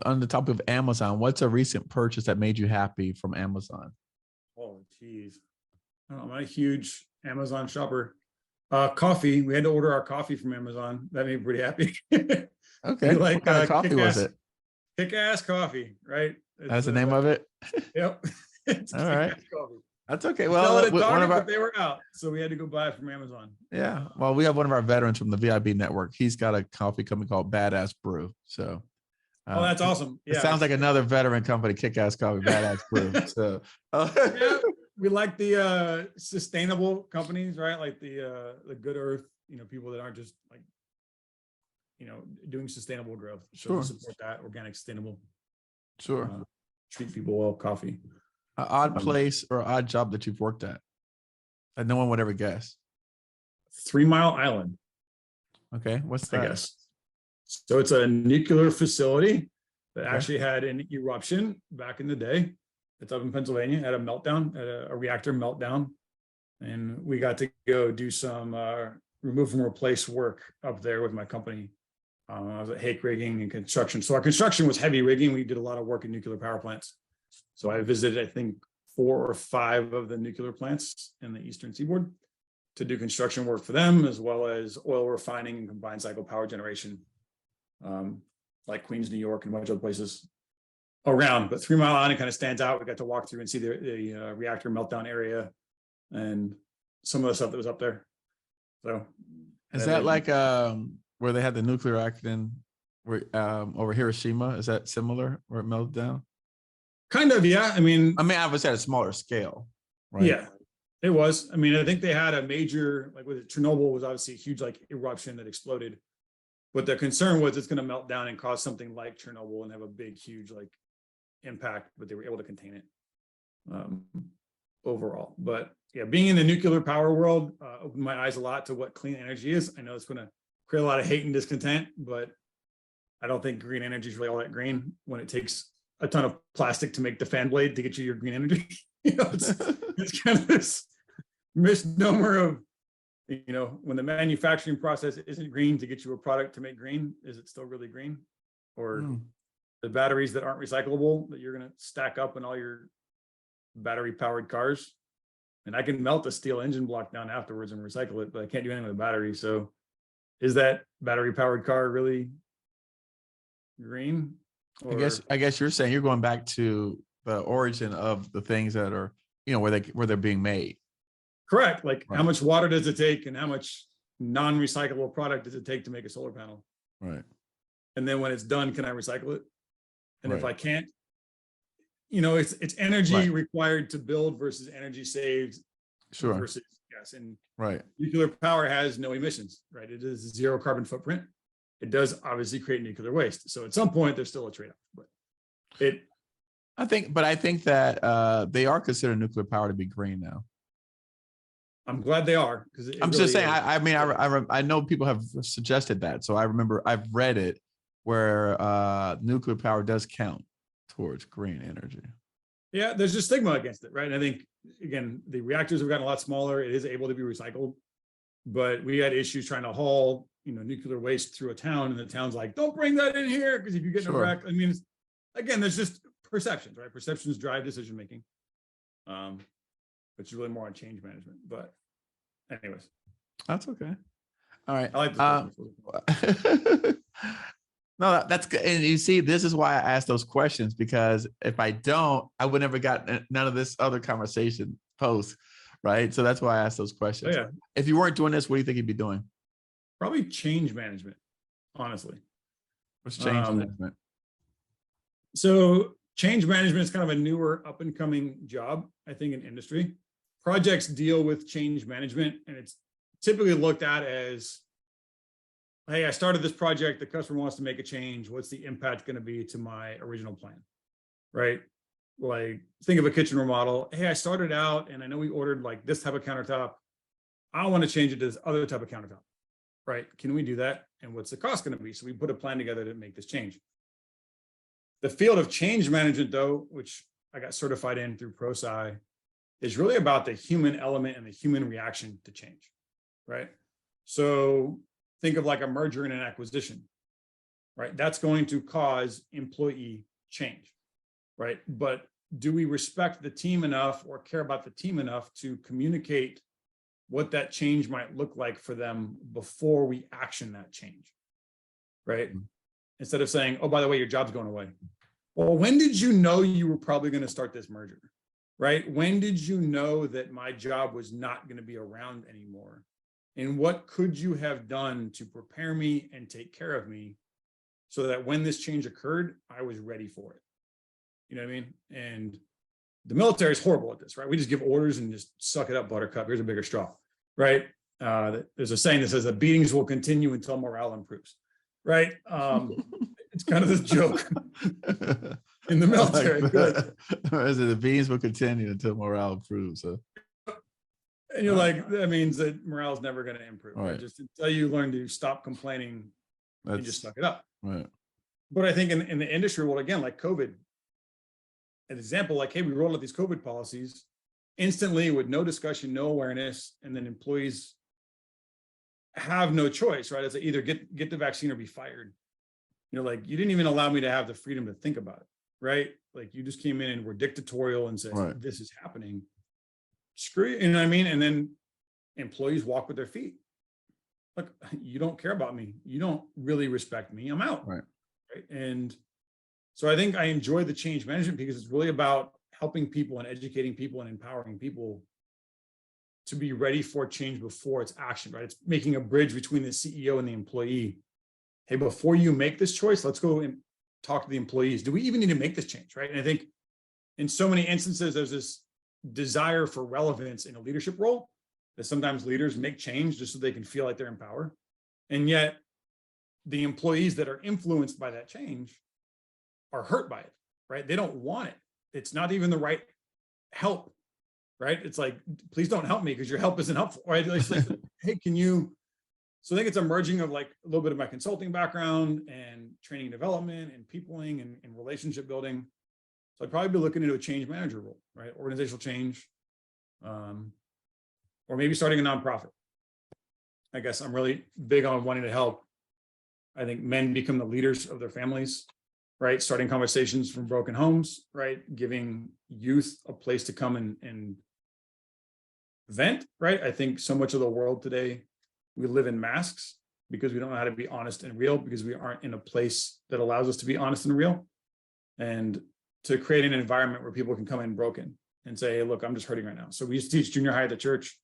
On the topic of Amazon, what's a recent purchase that made you happy from Amazon? Oh, geez. I'm a huge Amazon shopper. Coffee. We had to order our coffee from Amazon. That made me pretty happy. Okay. What kind of coffee was it? Kick-ass coffee, right? That's the name of it? Yep. All right. Coffee. That's okay. Well, but they were out, so we had to go buy it from Amazon. Yeah. Well, we have one of our veterans from the VIB network. He's got a coffee company called Badass Brew. So. Oh, that's awesome. Yeah. It sounds like another veteran company, Kick-Ass Coffee, Badass Brew. So. Yeah, we like the sustainable companies, right? Like the Good Earth, people that aren't just like, doing sustainable growth. So we support that, organic, sustainable. Sure. Treat people well, coffee. An odd place or odd job that you've worked at that no one would ever guess. 3 Mile Island. Okay, what's that? I guess. So it's a nuclear facility that actually had an eruption back in the day. It's up in Pennsylvania, had a meltdown, a reactor meltdown. And we got to go do some remove and replace work up there with my company. I was at Hake Rigging and construction. So our construction was heavy rigging. We did a lot of work in nuclear power plants. So I visited, I think, 4 or 5 of the nuclear plants in the Eastern Seaboard to do construction work for them, as well as oil refining and combined cycle power generation, like Queens, New York, and a bunch of other places around. But 3 Mile Island kind of stands out. We got to walk through and see the reactor meltdown area and some of the stuff that was up there. So is that like where they had the nuclear accident over Hiroshima? Is that similar where it melted down? Kind of, yeah. I mean, I was at a smaller scale, right? Yeah, it was. I mean, I think they had a major, like with Chernobyl was obviously a huge like eruption that exploded. But the concern was it's going to melt down and cause something like Chernobyl and have a big, huge like impact, but they were able to contain it overall. But yeah, being in the nuclear power world opened my eyes a lot to what clean energy is. I know it's going to create a lot of hate and discontent, but I don't think green energy is really all that green when it takes a ton of plastic to make the fan blade to get you your green energy. It's kind of this misnomer of, when the manufacturing process isn't green to get you a product to make green, is it still really green? Or the batteries that aren't recyclable that you're going to stack up in all your battery powered cars. And I can melt a steel engine block down afterwards and recycle it, but I can't do anything with the battery. So is that battery powered car really green? Or... I guess you're saying you're going back to the origin of the things that are, where they're being made. Correct. Like how much water does it take and how much non-recyclable product does it take to make a solar panel? Right. And then when it's done, can I recycle it? And if I can't, it's energy required to build versus energy saved. Sure. Versus and nuclear power has no emissions, right? It is 0 carbon footprint. it does obviously create nuclear waste. So at some point, there's still a trade-off. But I think that they are considered nuclear power to be green now. I'm glad they are, because I'm just saying. I know people have suggested that, so I remember I've read it where nuclear power does count towards green energy. Yeah, there's just stigma against it, right? And I think, again, the reactors have gotten a lot smaller. It is able to be recycled, but we had issues trying to haul, nuclear waste through a town, and the town's like, don't bring that in here, because if you get in a wreck, I mean, again, there's just perceptions, right? Perceptions drive decision making, which is really more on change management. But anyways, that's okay. All right. I like this. No, that's good. And you see, this is why I asked those questions, because if I don't, I would never got none of this other conversation post, right? So that's why I asked those questions. Oh, yeah. If you weren't doing this, what do you think you'd be doing? Probably change management, honestly. What's change management? So change management is kind of a newer up and coming job, I think, in industry. Projects deal with change management, and it's typically looked at as, hey, I started this project, the customer wants to make a change. What's the impact going to be to my original plan, right? Like, think of a kitchen remodel. Hey, I started out and I know we ordered like this type of countertop. I want to change it to this other type of countertop, right? Can we do that? And what's the cost going to be? So we put a plan together to make this change. The field of change management, though, which I got certified in through ProSci, is really about the human element and the human reaction to change, right? So think of like a merger and an acquisition, right? That's going to cause employee change, right? But do we respect the team enough or care about the team enough to communicate what that change might look like for them before we action that change, right? Instead of saying, oh, by the way, your job's going away. Well, when did you know you were probably going to start this merger, right? When did you know that my job was not going to be around anymore? And what could you have done to prepare me and take care of me so that when this change occurred, I was ready for it? You know what I mean? And the military is horrible at this, right? We just give orders and just suck it up, buttercup. Here's a bigger straw, right? There's a saying that says that beatings will continue until morale improves, right? It's kind of this joke in the military. The beatings will continue until morale improves. So. And you're like, that means that morale is never going to improve. Right. Just until you learn to stop complaining and just suck it up. Right. But I think in the industry world, again, like COVID, an example, like, hey, we rolled out these COVID policies instantly with no discussion, no awareness, and then employees have no choice, right? It's like either get the vaccine or be fired. Like, you didn't even allow me to have the freedom to think about it, right? Like, you just came in and were dictatorial and said, right, this is happening. Screw you, you know what I mean? And then employees walk with their feet. Look, you don't care about me. You don't really respect me. I'm out. Right. And so I think I enjoy the change management because it's really about helping people and educating people and empowering people to be ready for change before it's action, right? It's making a bridge between the CEO and the employee. Hey, before you make this choice, let's go and talk to the employees. Do we even need to make this change, right? And I think in so many instances, there's this desire for relevance in a leadership role that sometimes leaders make change just so they can feel like they're in power. And yet the employees that are influenced by that change are hurt by it, right? They don't want it. It's not even the right help, right? It's like, please don't help me because your help isn't helpful, right? It's like, hey, can you? So I think it's a merging of like a little bit of my consulting background and training and development and peopling and relationship building. So I'd probably be looking into a change manager role, right? Organizational change, or maybe starting a nonprofit. I guess I'm really big on wanting to help. I think men become the leaders of their families, right? Starting conversations from broken homes, right? Giving youth a place to come and vent, right? I think so much of the world today, we live in masks because we don't know how to be honest and real because we aren't in a place that allows us to be honest and real. And to create an environment where people can come in broken and say, hey, look, I'm just hurting right now. So we used to teach junior high at the church,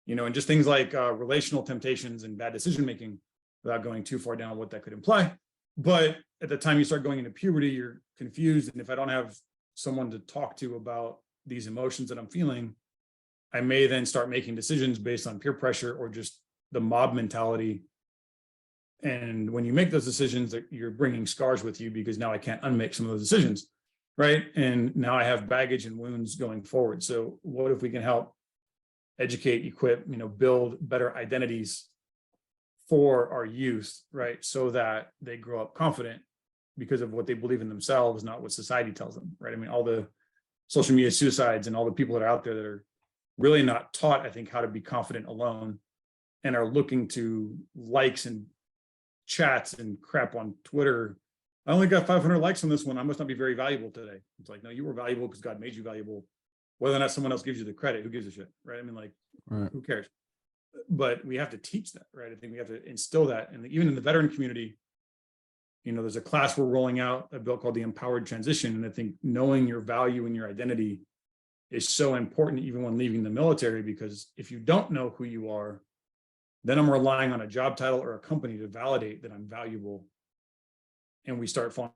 and just things like relational temptations and bad decision-making without going too far down what that could imply. But at the time you start going into puberty, you're confused. And if I don't have someone to talk to about these emotions that I'm feeling, I may then start making decisions based on peer pressure or just the mob mentality And when you make those decisions, you're bringing scars with you, because now I can't unmake some of those decisions, right? And now I have baggage and wounds going forward. So what if we can help educate, equip, build better identities for our youth, right? So that they grow up confident because of what they believe in themselves, not what society tells them, right? I mean, all the social media suicides and all the people that are out there that are really not taught, I think, how to be confident alone, and are looking to likes and chats and crap on Twitter. I only got 500 likes on this one. I must not be very valuable today. It's like, no, you were valuable because God made you valuable. Whether or not someone else gives you the credit, who gives a shit, right? I mean, like, who cares? But we have to teach that, right? I think we have to instill that. And even in the veteran community, there's a class we're rolling out, a bill called the Empowered Transition. And I think knowing your value and your identity is so important, even when leaving the military, because if you don't know who you are, then I'm relying on a job title or a company to validate that I'm valuable. And we start falling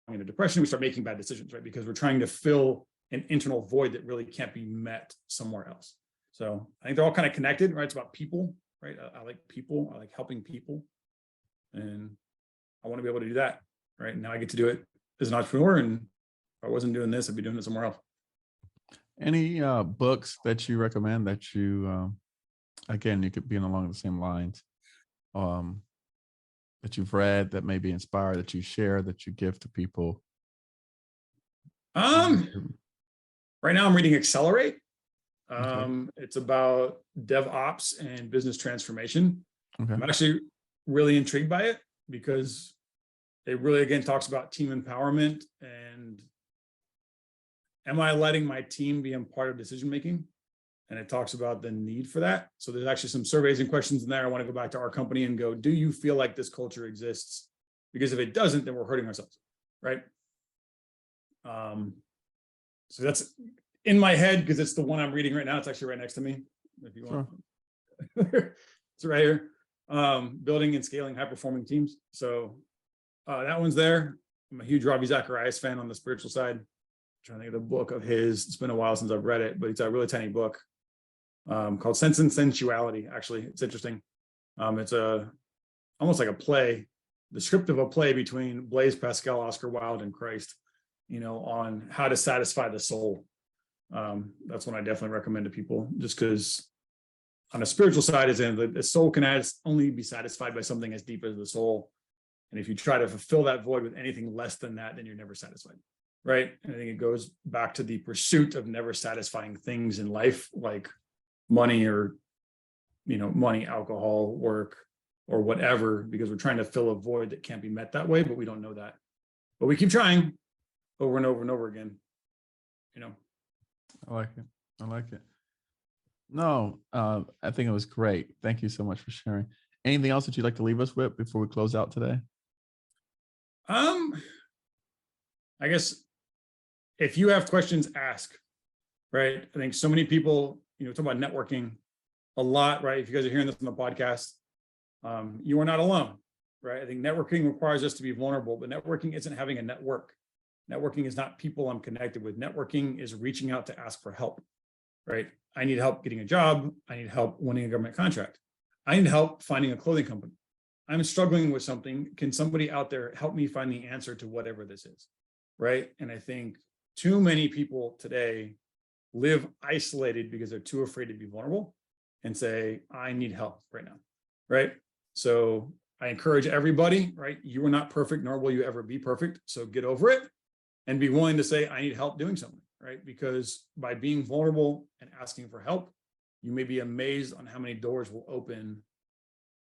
into depression. We start making bad decisions, right? Because we're trying to fill an internal void that really can't be met somewhere else. So I think they're all kind of connected, right? It's about people, right? I like people. I like helping people. And I want to be able to do that, right? Now I get to do it as an entrepreneur. And if I wasn't doing this, I'd be doing it somewhere else. Any books that you recommend that you, again, you could be along the same lines, that you've read that may be inspired, that you share, that you give to people? Right now I'm reading Accelerate. Okay. It's about DevOps and business transformation. Okay. I'm actually really intrigued by it because it really, again, talks about team empowerment and am I letting my team be a part of decision-making? And it talks about the need for that. So there's actually some surveys and questions in there. I want to go back to our company and go, do you feel like this culture exists? Because if it doesn't, then we're hurting ourselves, right? So that's in my head because it's the one I'm reading right now. It's actually right next to me. If you want, it's right here. Building and scaling high-performing teams. So that one's there. I'm a huge Ravi Zacharias fan on the spiritual side. I'm trying to think of the book of his. It's been a while since I've read it, but it's a really tiny book called Sense and Sensuality. Actually, it's interesting. It's almost like a play, the script of a play between Blaise Pascal, Oscar Wilde, and Christ, on how to satisfy the soul. That's one I definitely recommend to people, just because on a spiritual side, is in the soul can only be satisfied by something as deep as the soul. And if you try to fulfill that void with anything less than that, then you're never satisfied, right? And I think it goes back to the pursuit of never satisfying things in life, like money or, money, alcohol, work, or whatever, because we're trying to fill a void that can't be met that way, but we don't know that. But we keep trying over and over and over again, I like it. I like it. No, I think it was great. Thank you so much for sharing. Anything else that you'd like to leave us with before we close out today? I guess if you have questions, ask, right? I think so many people, talk about networking a lot, right? If you guys are hearing this on the podcast, you are not alone, right? I think networking requires us to be vulnerable, but networking isn't having a network. Networking is not people I'm connected with. Networking is reaching out to ask for help, right? I need help getting a job. I need help winning a government contract. I need help finding a clothing company. I'm struggling with something. Can somebody out there help me find the answer to whatever this is, right? And I think too many people today live isolated because they're too afraid to be vulnerable and say, I need help right now, right? So I encourage everybody, right? You are not perfect, nor will you ever be perfect. So get over it and be willing to say, I need help doing something, right? Because by being vulnerable and asking for help, you may be amazed on how many doors will open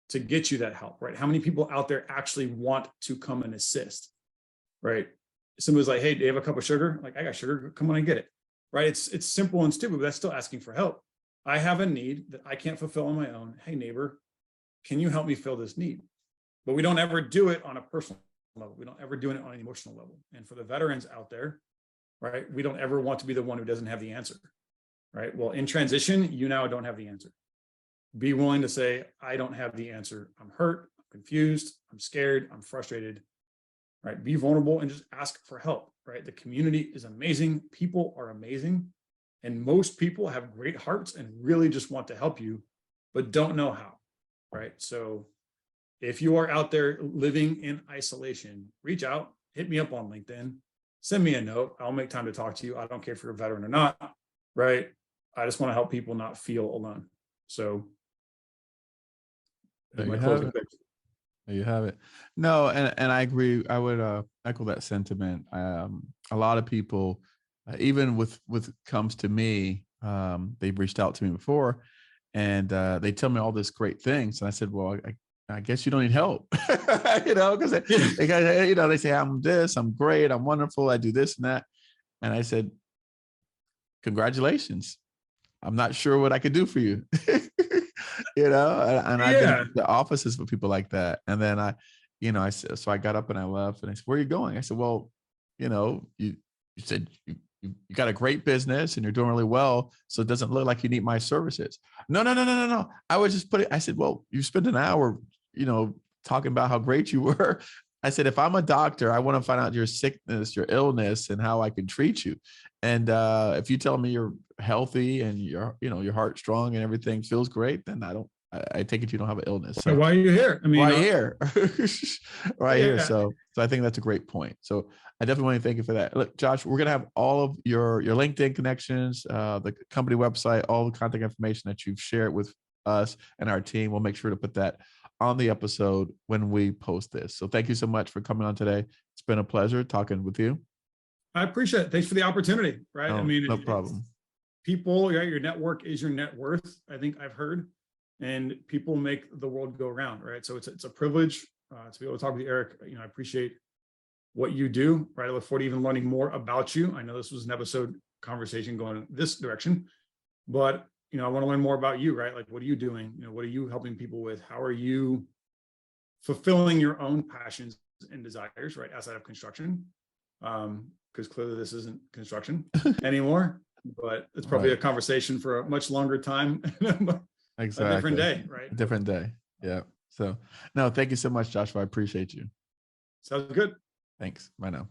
to get you that help, right? How many people out there actually want to come and assist, right? Somebody's like, hey, do you have a cup of sugar? Like, I got sugar, come on and get it, right? It's simple and stupid, but that's still asking for help. I have a need that I can't fulfill on my own. Hey, neighbor, can you help me fill this need? But we don't ever do it on a personal level. We don't ever do it on an emotional level. And for the veterans out there, right, we don't ever want to be the one who doesn't have the answer, right? Well, in transition, you now don't have the answer. Be willing to say, I don't have the answer. I'm hurt, I'm confused, I'm scared, I'm frustrated, right? Be vulnerable and just ask for help, right? The community is amazing. People are amazing. And most people have great hearts and really just want to help you, but don't know how, right? So if you are out there living in isolation, reach out, hit me up on LinkedIn, send me a note. I'll make time to talk to you. I don't care if you're a veteran or not, right? I just want to help people not feel alone. So there you have it. There you have it. No, and I agree. I would echo that sentiment. A lot of people, even with comes to me, they've reached out to me before, and they tell me all this great things, and I said, well, I guess you don't need help, because they say I'm this, I'm great, I'm wonderful, I do this and that, and I said, congratulations. I'm not sure what I could do for you, and I've been to the offices for people like that, and then I said, so I got up and I left, and I said, where are you going? I said, well, you said you got a great business and you're doing really well, so it doesn't look like you need my services. No. I was just I said, well, you spent an hour, talking about how great you were. I said, if I'm a doctor, I want to find out your sickness, your illness, and how I can treat you. And if you tell me you're healthy and your heart's strong and everything feels great, then I take it you don't have an illness. So why are you here? I mean, why here? Right here. So I think that's a great point. So I definitely want to thank you for that. Look, Josh, we're going to have all of your LinkedIn connections, the company website, all the contact information that you've shared with us and our team. We'll make sure to put that on the episode when we post this. So thank you so much for coming on today. It's been a pleasure talking with you. I appreciate it. Thanks for the opportunity. Right. No, I mean, no problem. People, your network is your net worth. I think I've heard, and people make the world go round. Right. So it's a privilege to be able to talk with you, Eric. I appreciate what you do. Right. I look forward to even learning more about you. I know this was an episode conversation going this direction, but I want to learn more about you, right? Like, what are you doing? What are you helping people with? How are you fulfilling your own passions and desires, right? Outside of construction. Because clearly this isn't construction anymore, but it's probably a conversation for a much longer time. Exactly. A different day, right? A different day. Yeah. So no, thank you so much, Joshua. I appreciate you. Sounds good. Thanks. Bye now.